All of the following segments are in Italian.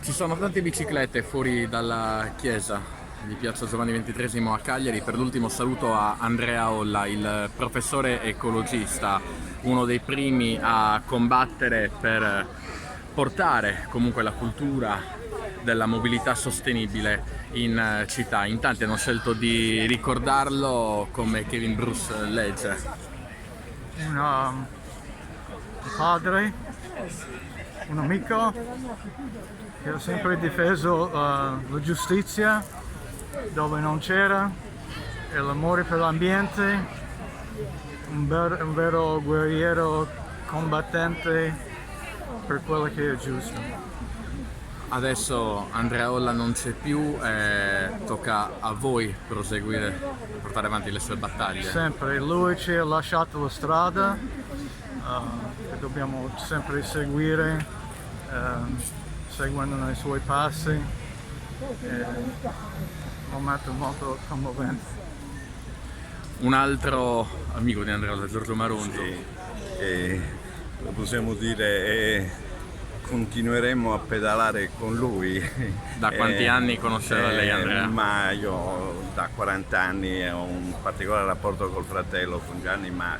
Ci sono tante biciclette fuori dalla chiesa di Piazza Giovanni XXIII a Cagliari. Per l'ultimo saluto a Andrea Olla, il professore ecologista, uno dei primi a combattere per portare comunque la cultura della mobilità sostenibile in città. In tanti hanno scelto di ricordarlo come Kevin Bruce legge. Un padre, un amico che ha sempre difeso la giustizia dove non c'era e l'amore per l'ambiente, un vero guerriero combattente per quello che è giusto. Adesso Andrea Olla non c'è più e tocca a voi proseguire, portare avanti le sue battaglie. Sempre, lui ci ha lasciato la strada che dobbiamo sempre seguire, seguendo nei suoi passi. È un momento molto commovente. Un altro amico di Andrea Olla, Giorgio Maronzo. Sì, lo possiamo dire, continueremo a pedalare con lui. Da quanti anni conosceva lei Andrea? Ma io da 40 anni ho un particolare rapporto col fratello, con Gianni, ma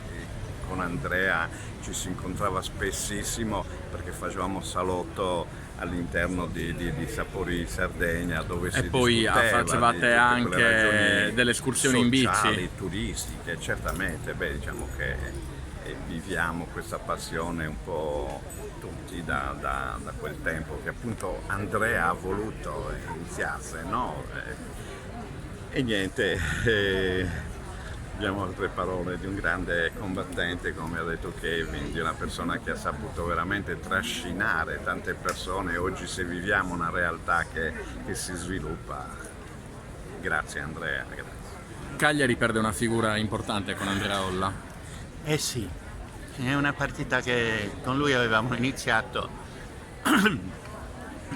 con Andrea ci si incontrava spessissimo perché facevamo salotto all'interno di Sapori di Sardegna, dove si poi discuteva facevate di tutte anche quelle ragioni delle escursioni in sociali, bici. turistiche, certamente. Diciamo che viviamo questa passione un po' tutti da quel tempo che appunto Andrea ha voluto iniziasse, no? E niente, abbiamo altre parole di un grande combattente, come ha detto Kevin, di una persona che ha saputo veramente trascinare tante persone. Oggi se viviamo una realtà che si sviluppa, grazie Andrea, grazie. Cagliari perde una figura importante con Andrea Olla. Eh sì, è una partita che con lui avevamo iniziato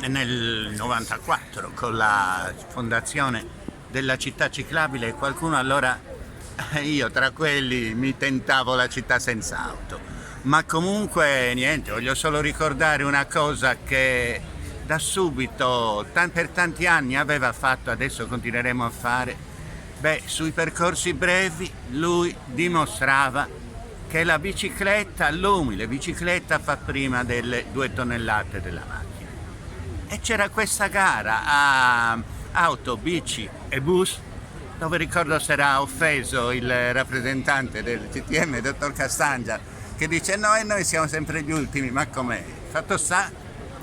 nel 94 con la fondazione della città ciclabile. Qualcuno allora, io tra quelli, mi tentavo la città senza auto, ma comunque niente, voglio solo ricordare una cosa che da subito per tanti anni aveva fatto, adesso continueremo a fare. Sui percorsi brevi lui dimostrava che la bicicletta, l'umile bicicletta, fa prima delle 2 tonnellate della macchina. E c'era questa gara a auto, bici e bus, dove ricordo si era offeso il rappresentante del CTM, dottor Castangia, che dice no, e noi siamo sempre gli ultimi, ma com'è? Fatto sta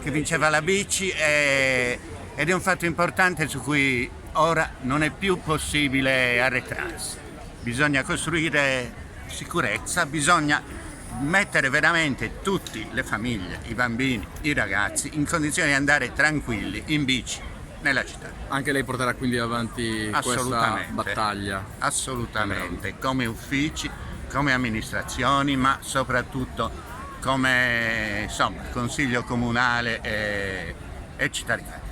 che vinceva la bici ed è un fatto importante su cui ora non è più possibile arretrarsi. Bisogna costruire sicurezza, bisogna mettere veramente tutte le famiglie, i bambini, i ragazzi in condizioni di andare tranquilli in bici nella città. Anche lei porterà quindi avanti questa battaglia? Assolutamente, come uffici, come amministrazioni, ma soprattutto come Consiglio Comunale e città di Cagliari.